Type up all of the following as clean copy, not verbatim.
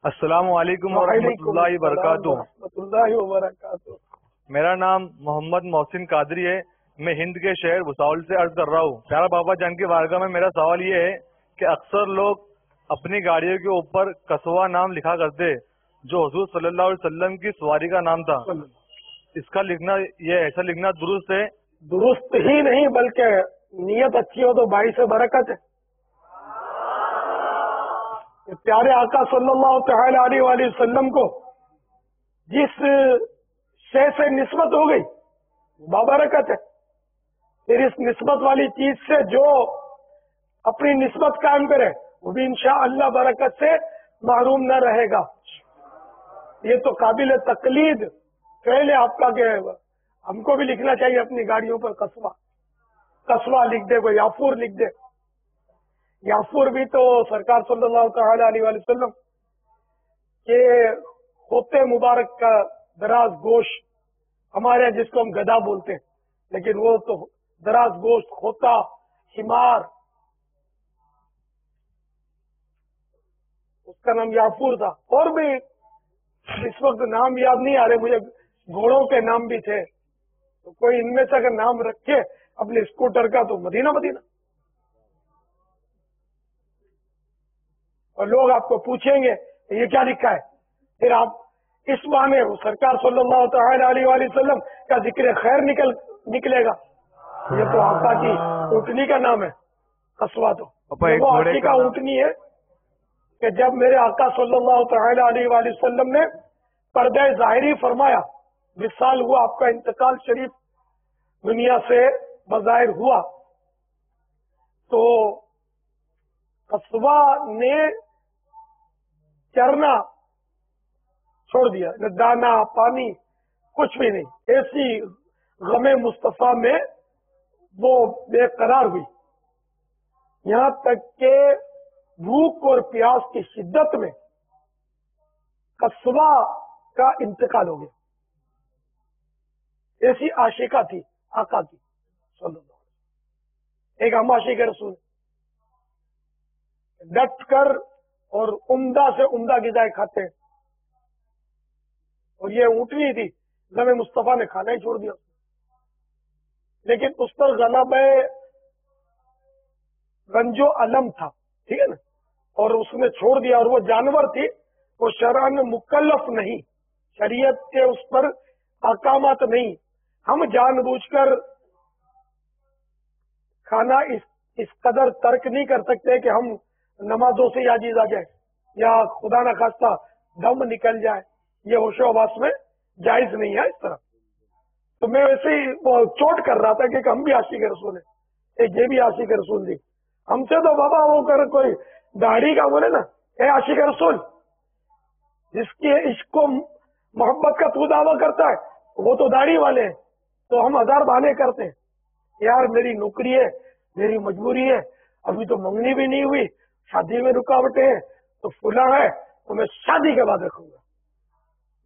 السلام علیکم ورحمۃ اللہ وبرکاتہ۔ ورحمۃ اللہ وبرکاتہ۔ میرا نام محمد محسن قادری ہے، میں ہند کے شہر بھساول سے عرض کر رہا ہوں۔ پیارا بابا جان کی بارگاہ میں میرا سوال یہ ہے کہ اکثر لوگ اپنی گاڑیوں کے اوپر قصوہ نام لکھا کرتے جو حضور صلی اللہ علیہ وسلم کی سواری کا نام تھا، اس کا لکھنا، یہ ایسا لکھنا درست ہے؟ درست ہی نہیں بلکہ نیت اچھی ہو تو باعث برکت ہے۔ پیارے آقا صلی اللہ تعالی علیہ وآلہ وسلم کو جس شے سے نسبت ہو گئی بابرکت ہے، پھر اس نسبت والی چیز سے جو اپنی نسبت قائم کرے وہ بھی انشاءاللہ برکت سے محروم نہ رہے گا۔ یہ تو قابل تقلید فعل ہے آپ کا کہ ہم کو بھی لکھنا چاہیے اپنی گاڑیوں پر قصوہ لکھ دے، کوئی یافور لکھ دے۔ یافور بھی تو سرکار صلی اللہ تعالی علیہ وآلہ وسلم کے خوتے مبارک کا دراز گوشت، ہمارے یہاں جس کو ہم گدھا بولتے ہیں، لیکن وہ تو دراز گوشت خوتا حمار، اس کا نام یافور تھا۔ اور بھی اس وقت نام یاد نہیں آ رہے مجھے، گھوڑوں کے نام بھی تھے، تو کوئی ان میں سے اگر نام رکھے اپنے اسکوٹر کا تو مدینہ مدینہ۔ اور لوگ آپ کو پوچھیں گے یہ کیا لکھا ہے، پھر آپ اس بہانے سرکار صلی اللہ تعالی علیہ وآلہ وسلم کا ذکر خیر نکلے گا۔ یہ تو آقا کی اونٹنی کا نام ہے قصوہ، تو وہ آقا کا اونٹنی ہے کہ جب میرے آقا صلی اللہ تعالی علیہ وآلہ وسلم نے پردہ ظاہری فرمایا، وصال ہوا، آپ کا انتقال شریف دنیا سے بظاہر ہوا، تو قصوہ نے چرنا چھوڑ دیا، نہ دانا پانی کچھ بھی نہیں، ایسی غم مصطفیٰ میں وہ بے قرار ہوئی، یہاں تک کہ بھوک اور پیاس کی شدت میں قصوہ کا انتقال ہو گیا۔ ایسی عاشقہ تھی آقا کی صلی اللہ علیہ وسلم، ایک ہم عاشق رسول، ڈٹ کر اور عمدہ سے عمدہ غذائیں کھاتے ہیں، اور یہ اونٹنی تھی، غم مصطفیٰ نے کھانا ہی چھوڑ دیا، لیکن اس پر غلبہ رنج و علم تھا، ٹھیک ہے نا، اور اس نے چھوڑ دیا، اور وہ جانور تھی، وہ شرعاً مکلف نہیں، شریعت کے اس پر احکامات نہیں، ہم جان بوجھ کر کھانا اس قدر ترک نہیں کر سکتے کہ ہم نمازوں سے عاجز آ جائے یا خدا نہ خواستہ دم نکل جائے، یہ ہوش و حواس میں جائز نہیں ہے اس طرح۔ تو میں ویسے ہی چوٹ کر رہا تھا کہ ہم بھی عاشق رسول ہیں، ایک یہ بھی عاشق رسول تھی، ہم سے تو بابا وہ کر کوئی داڑھی کا بولے نا، اے عاشق رسول، جس کے عشق کو محبت کا تو دعویٰ کرتا ہے وہ تو داڑھی والے ہیں، تو ہم ہزار بہانے کرتے ہیں، یار میری نوکری ہے، میری مجبوری ہے، ابھی تو منگنی بھی نہیں ہوئی، شادی میں رکاوٹیں ہیں، تو فلاں ہے تو میں شادی کے بعد رکھوں گا،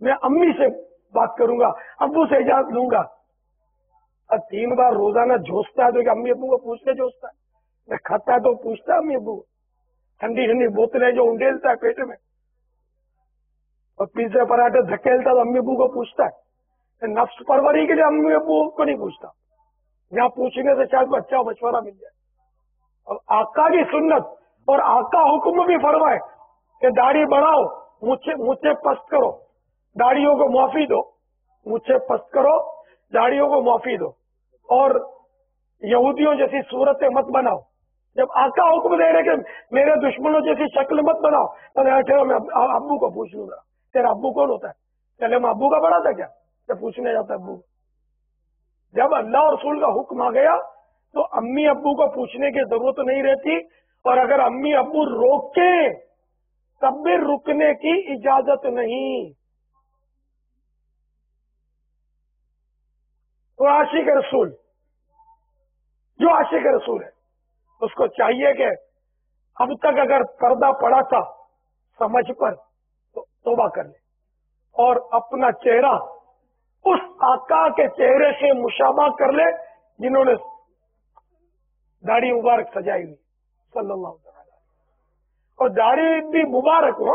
میں امی سے بات کروں گا، ابو سے اجازت لوں گا۔ اب 3 بار روزانہ جھوستا ہے تو کہ امی ابو کو پوچھ کے جھوستا ہے، میں کھاتا ہے تو پوچھتا ہے امی ابو کو، ٹھنڈی ٹھنڈی بوتلیں جو انڈیلتا ہے پیٹ میں، اور پیزے پراٹھے دھکیلتا تو امی ابو کو پوچھتا ہے، نفس پروری کے لیے امی ابو کو نہیں پوچھتا، یہاں پوچھنے سے شاید اچھا مشورہ مل جائے۔ اور آقا کی سنت اور آقا حکم بھی فرمائے کہ داڑھی بڑھاؤ، مجھے پست کرو، داڑھیوں کو معافی دو، مجھے پست کرو، داڑھیوں کو معافی دو، اور یہودیوں جیسی صورتیں مت بناؤ۔ جب آقا حکم دے رہے کہ میرے دشمنوں جیسی شکل مت بناؤ، تو میں ابو کو پوچھ لوں گا، تیرا ابو کون ہوتا ہے؟ چلے میں ابو کا بڑا تھا کیا جب پوچھنے جاتا ابو کو؟ جب اللہ اور رسول کا حکم آ گیا تو امی ابو کو پوچھنے کی ضرورت نہیں رہتی، اور اگر امی ابو روکیں تب بھی رکنے کی اجازت نہیں۔ تو عاشق رسول، جو عاشق رسول ہے اس کو چاہیے کہ اب تک اگر پردہ پڑا تھا سمجھ پر تو توبہ کر لے، اور اپنا چہرہ اس آقا کے چہرے سے مشابہ کر لے جنہوں نے داڑھی مبارک سجائی ہوئی صلی اللہ علیہ وسلم، اور داڑھی بھی مبارک ہو،